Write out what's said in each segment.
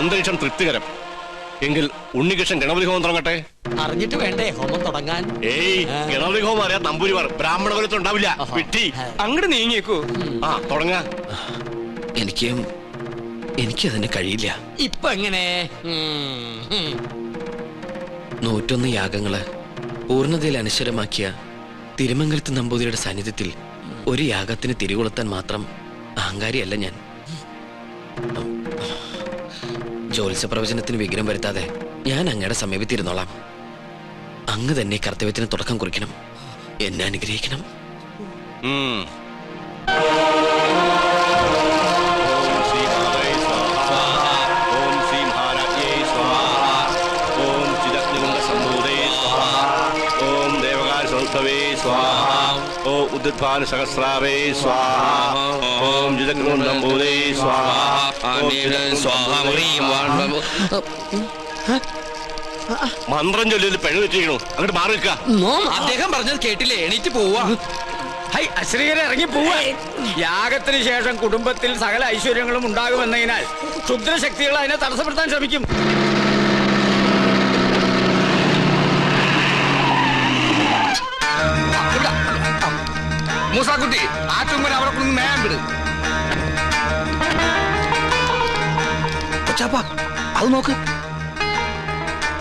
അന്തരീക്ഷം തൃപ്തികരം. എങ്കിൽ ഉണ്ണികൃഷ്ണൻ ഗണപതി ഹോമം തുടങ്ങട്ടെ. അറിഞ്ഞിട്ട് വേണ്ടേ ഹോമം തുടങ്ങാൻ? ഏയ്, ഗണപതി ഹോമം അറിയാൻ നമ്പൂരിമാർ ബ്രാഹ്മണ കുലത്തിൽ ഉണ്ടാവില്ല. വിട്ടി അങ്ങോട്ട് നീങ്ങിയേക്കൂ. ആ തുടങ്ങാ. എനിക്കതിന് കഴിയില്ല. ഇപ്പൊ എങ്ങനെ? 101 യാഗങ്ങള് പൂർണ്ണതയിൽ അനശ്വരമാക്കിയ തിരുമംഗലത്ത് നമ്പൂതിരിയുടെ സാന്നിധ്യത്തിൽ ഒരു യാഗത്തിന് തിരികൊളുത്താൻ മാത്രം അഹങ്കാരിയല്ല ഞാൻ. ജ്യോത്സ്യ പ്രവചനത്തിന് വിഘ്നം വരുത്താതെ ഞാൻ അങ്ങയുടെ സമീപത്തിരുന്നോളാം. അങ്ങ് തന്നെ കർത്തവ്യത്തിന് തുടക്കം കുറിക്കണം. എന്നെ അനുഗ്രഹിക്കണം. സഹസ്രാവേ സ്വാഹ. ഓം ജിതഗ്രൂഢംബൂതേ സ്വാഹ. മന്ത്രം ചൊല്ലി പെണ്ണു വെച്ചിരിക്കണു. അങ്ങോട്ട് മാറി നിൽക്ക. അദ്ദേഹം പറഞ്ഞത് കേട്ടില്ലേ? എണീറ്റ് പോവാ. അശ്രീകരെ ഇറങ്ങി പോവാ. യാഗത്തിന് ശേഷം കുടുംബത്തിൽ സകല ഐശ്വര്യങ്ങളും ഉണ്ടാകുമെന്നതിനാൽ ക്ഷുദ്രശക്തികൾ അതിനെ തടസ്സപ്പെടുത്താൻ ശ്രമിക്കും. മൂസാക്കുട്ടി, ആറ്റുമ്പോൾ അവിടെ കൊണ്ട് മേയാൻ വിട്. അത് നോക്ക്.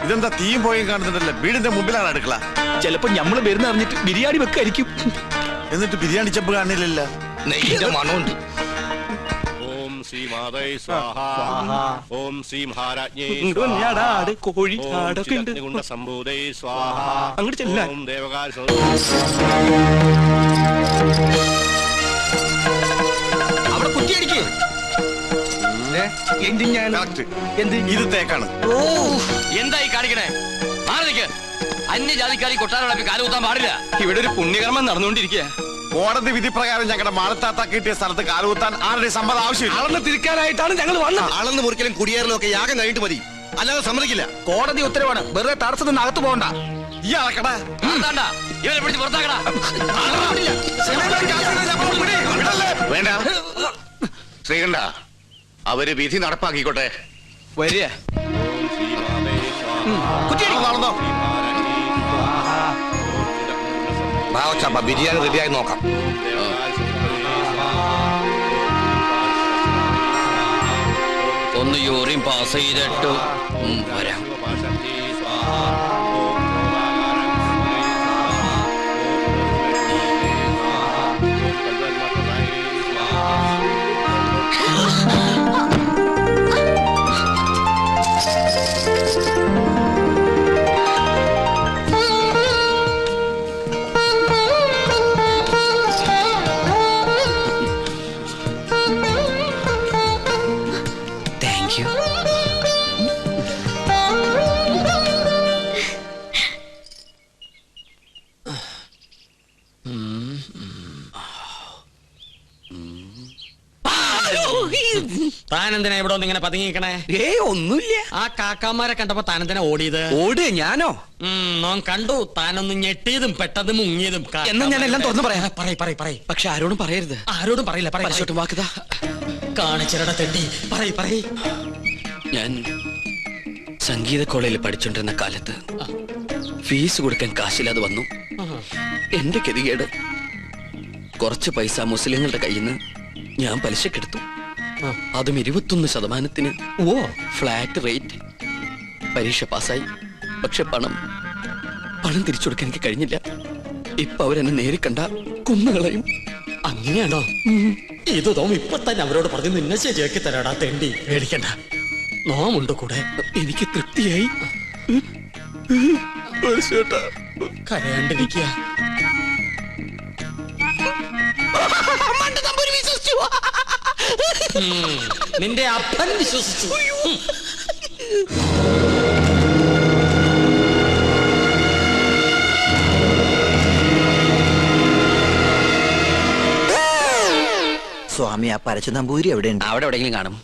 ഇതെന്താ തീയും പോയും കാണുന്നുണ്ടല്ലേ? വീടിന്റെ മുമ്പിലാണ് അടുക്കള. ചിലപ്പോ ഞമ്മള് വരുന്ന അറിഞ്ഞിട്ട് ബിരിയാണി വെക്കായിരിക്കും. എന്നിട്ട് ബിരിയാണി ചെമ്പ് കാണില്ലല്ല. നെയ്യുടെ മണമുണ്ട്. ഓം ശ്രീ മാതേ സ്വാഹ. ഓം ശ്രീ മഹാരാജ്ഞേ കോഴി സംഭൂതേ സ്വാഹ. അങ്ങോട്ട് ചെല്ലാൻ. ഓം ദേവകാര അവിടെ കുറ്റിയടിക്ക്. ഇത് തേക്കാണ്. എന്തായി കാണിക്കണേ? അന്യജാതിക്കാരി കൊട്ടാരം കാലുകുത്താൻ പാടില്ല. ഇവിടെ ഒരു പുണ്യകർമ്മം നടന്നുകൊണ്ടിരിക്കുക. കോടതി വിധി പ്രകാരം ഞങ്ങളുടെ മാളത്താത്ത കിട്ടിയ സ്ഥലത്ത് കാലുകുത്താൻ ആരുടെ സമ്മതം ആവശ്യമില്ല. അളന്ന് തിരിക്കാനായിട്ടാണ് ഞങ്ങൾ വന്നത്. അളന്ന് മുറിക്കലും കുടിയേറലും ഒക്കെ യാഗം കഴിഞ്ഞിട്ട് മതി, അല്ലാതെ സമ്മതിക്കില്ല. കോടതി ഉത്തരവാണ്. വെറുതെ തടസ്സം നിന്ന് അകത്ത് പോകണ്ട. ഈ അളക്കടാ. ഇവരെ പിടിച്ച് പുറത്താക്കടാ. വേണ്ട ശ്രീകണ്ഠ, അവര് വിധി നടപ്പാക്കിക്കോട്ടെ. വരിക. നടന്നോ? ബിരിയാണി റെഡിയായി നോക്കാം. ഒന്ന് യൂറിൻ പാസ് ചെയ്തിട്ടു വരാം. താനെന്തിനാ ഇവിടെ ഒന്ന് ഇങ്ങനെ പതുങ്ങിക്കണേ? ഒന്നുമില്ല. ആ കാക്കാമാരെ കണ്ടപ്പോ താനെന്തിനാ ഓടിയത്? ഓട് ഞാനോ? നോൻ കണ്ടു. താനൊന്ന് ഞെട്ടിയതും പെട്ടതും മുങ്ങിയതും. എന്നാ ഞാൻ എല്ലാം തുറന്നു പറയാം. പറയ്. പക്ഷെ ആരോടും പറയരുത്. ആരോടും പറയില്ല. പരിശോട്ട് വാക്കുതാ. കാണിച്ചിരട തെണ്ടി. പറയ്. ഞാൻ സംഗീത കോളേജിൽ പഠിച്ചോണ്ടിരുന്ന കാലത്ത് ഫീസ് കൊടുക്കാൻ കാശില്ലാതെ വന്നു. എന്റെ ഗതികേട്. കുറച്ച് പൈസ മുസ്ലിങ്ങളുടെ കയ്യിൽ നിന്ന് ഞാൻ പലിശക്കെടുത്തു. അതും 21%. Flat rate. പരീക്ഷ പാസ്സായി. പക്ഷെ പണം തിരിച്ചു കൊടുക്കാൻ എനിക്ക് കഴിഞ്ഞില്ല. ഇപ്പൊ അവരെന്നെ നേരി കണ്ട കുന്നുകളയും. അങ്ങനെയാണോ? ഇത് നോം ഇപ്പൊ തന്നെ അവരോട് പറഞ്ഞ് നിന്നെ ശരിയാക്കി തരാടാ തെണ്ടി. പേടിക്കണ്ട, നോമുണ്ട് കൂടെ. എനിക്ക് തൃപ്തിയായി. കരയാണ്ടിരിക്കുക. നിന്റെ അപ്പൻ വിശ്വസിച്ചു. സ്വാമി, ആ പരച്ച നമ്പൂതിരി എവിടെയുണ്ട്? അവിടെ എവിടെയെങ്കിലും കാണും.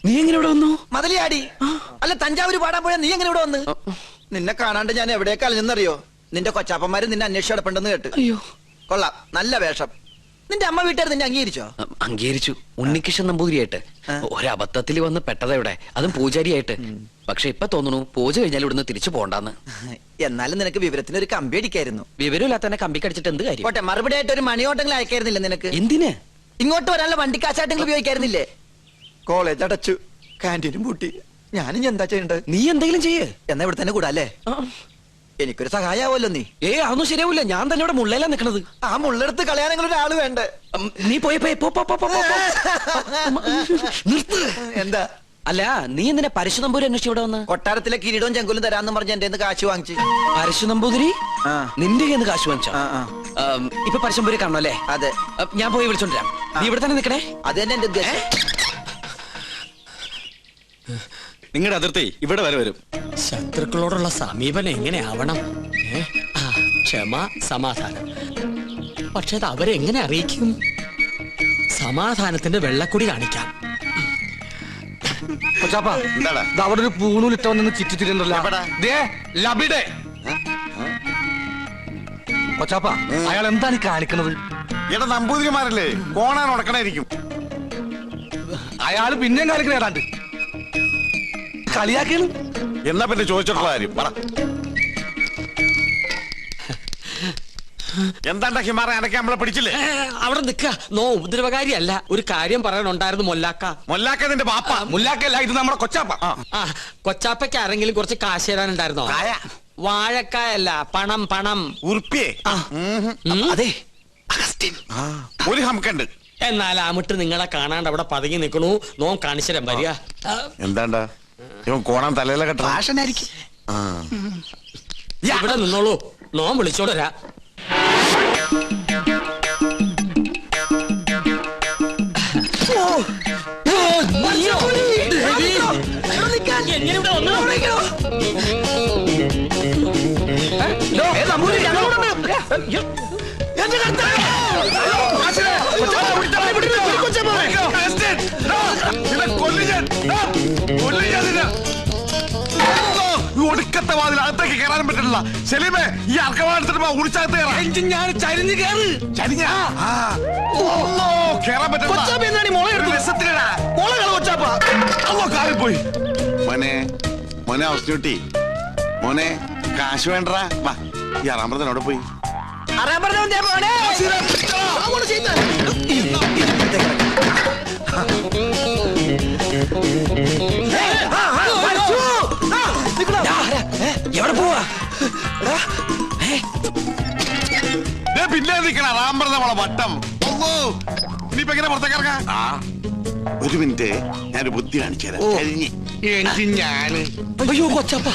നീ എങ്ങനെ ഇവിടെ വന്നു? മതിലിയാടി. അല്ല, തഞ്ചാവൂര് പാടാൻ പോയാ നീ എങ്ങനെ ഇവിടെ വന്ന്? നിന്നെ കാണാണ്ട് ഞാൻ എവിടേക്ക് അലഞ്ഞെന്നറിയോ? നിന്റെ കൊച്ചാപ്പന്മാര് നിന്നെ അന്വേഷിച്ച് കിടപ്പുണ്ടെന്ന് കേട്ട്. അയ്യോ, കൊള്ളാം, നല്ല വേഷം. നിന്റെ അമ്മ വീട്ടുകാർ നിന്നെ അംഗീകരിച്ചോ? അംഗീകരിച്ചു. ഉണ്ണികൃഷ്ണൻ നമ്പൂതിരിയായിട്ട് ഒരബദ്ധത്തിൽ വന്ന് പെട്ടതെവിടെ, അതും പൂജാരിയായിട്ട്. പക്ഷെ ഇപ്പൊ തോന്നുന്നു പൂജ കഴിഞ്ഞാൽ ഇവിടുന്ന് തിരിച്ചു പോണ്ടാന്ന്. എന്നാലും നിനക്ക് വിവരത്തിന് ഒരു കമ്പി അടിക്കായിരുന്നു. വിവരമില്ലാത്ത തന്നെ കമ്പി കടിച്ചിട്ട് എന്ത് കാര്യം? പോട്ടെ, മറുപടി ആയിട്ട് ഒരു മണിയോട്ടെങ്കിലും അയക്കായിരുന്നില്ല നിനക്ക്? എന്തിന്? ഇങ്ങോട്ട് വരാനുള്ള വണ്ടിക്കാശായിട്ടെങ്കിലും ഉപയോഗിക്കായിരുന്നില്ലേ? കോളേജ് അടച്ചു, കാന്റീനും പൂട്ടി, ഞാനും എന്താ ചെയ്യണ്ടത്? നീ എന്തെങ്കിലും ചെയ്യേ. എന്നാ ഇവിടെ തന്നെ കൂടാല്ലേ? എനിക്കൊരു സഹായാവല്ലോ നീ. അതൊന്നും ശരിയാവില്ല. ഞാൻ തന്നെ ഇവിടെ മുള്ളയിലാ നിക്കണത്. ആ മുള്ളെടുത്ത് കളയാനെങ്കിലും ഒരാള് വേണ്ടേ? നീ പോയി നിർത്ത്. എന്താ? അല്ല, നീ എന്തിനാ പരശു നമ്പൂരി അന്വേഷിച്ച് ഇവിടെ വന്ന്? കൊട്ടാരത്തിലെ കിരീടവും ചെങ്കുലും തരാന്ന് പറഞ്ഞ് എന്റെ കാശ് വാങ്ങിച്ച്. പരശു നമ്പൂതിരി നിന്റെ കയ്യിൽ നിന്ന് കാശ് വാങ്ങിച്ചോ? ഇപ്പൊ പരശുനമ്പൂരി കാണണോ അല്ലേ? അതെ. ഞാൻ പോയി വിളിച്ചോണ്ടിരാം. നീ ഇവിടെ തന്നെ നിക്കണേ. അത് തന്നെ എന്റെ ഉദ്ദേശം. നിങ്ങളുടെ അതിർത്തി ഇവിടെ വരെ വരും. ശത്രുക്കളോടുള്ള സമീപനം എങ്ങനെയാവണം? ക്ഷമ, സമാധാനം. പക്ഷെ അത് അവരെങ്ങനെ അറിയിക്കും? സമാധാനത്തിന്റെ വെള്ളക്കൊടി കാണിക്കാം. എന്താടാ? അവിടെ ഒരു പൂണൂലിട്ട വന്ന് ചിറ്റിത്തിരുന്നല്ലോ. എവിടാ? കൊച്ചാപ്പ, അയാൾ എന്താണ് കാണിക്കണത്? ഇവിടെ നമ്പൂതിരിമാരല്ലേ, കോണാൻ ഉടക്കണായിരിക്കും. അയാള് പിന്നെയും കാണിക്കണ ഏതാണ്ട് കളിയാക്കിയാണ്. എന്നാ പിന്നെ ചോദിച്ചിട്ടുള്ള കാര്യം പറ. എന്താണ്ടാ ഹിമാറ അടയ്ക്കാൻ നമ്മളെ പിടിച്ചില്ലേ? അവിടെ നിക്ക. നോ ഉപദ്രവകാരിയല്ല. ഒരു കാര്യം പറയാനുണ്ടായിരുന്നു മൊല്ലാക്ക. മൊല്ലാക്ക നിന്റെ ബാപ്പ. മുല്ലാക്കല്ല, ഇത് നമ്മുടെ കൊച്ചാപ്പ. കൊച്ചാപ്പയ്ക്ക് ആരെങ്കിലും കുറച്ച് കാശ് തരാനുണ്ടായിരുന്നോ? വാഴക്കായല്ല, പണം. പണം ഉറുപ്പിയേ? അതെ, ഒരു ഹംക്കുണ്ട്. എന്നാൽ അമിട്ട് നിങ്ങളെ കാണാണ്ട് അവിടെ പതുങ്ങി നിൽക്കണു. നോം കാണിച്ചരം വരിക. എന്താണ്ടാ ഇവൻ കോണാൻ തലയിലെ കെട്ട? ഇവിടെ നിന്നോളൂ, നോം വിളിച്ചോളരാ. ഒടുക്കത്തെ വാതിൽ അകത്തേക്ക് കയറാനും പറ്റില്ല. സെലീമേ, ഈ അർക്കവാടുത്തിട്ട് ഉടിച്ചകത്ത് കയറാൻ. ഞാൻ ചരിഞ്ഞ് കയറ്. കേറാൻ പറ്റില്ല. പോയി മോനെ അവസ്ഥ മോനെ കാശ് വേണ്ടടാ. വാ, ഈ അറാമ്പറത്തിനോടെ പോയി. എവിടെ പോവാ? പിന്നെ നിൽക്കണ റാമ്പറന്ന മോളെ വട്ടം. ഇനിയിപ്പോ എങ്ങനെ പുറത്തേക്ക് ഇറങ്ങാ? ഒരു മിനിറ്റ്, ഞാനൊരു ബുദ്ധി കാണിച്ചു തരാം. ഞാൻ അയ്യോ കൊച്ചപ്പ.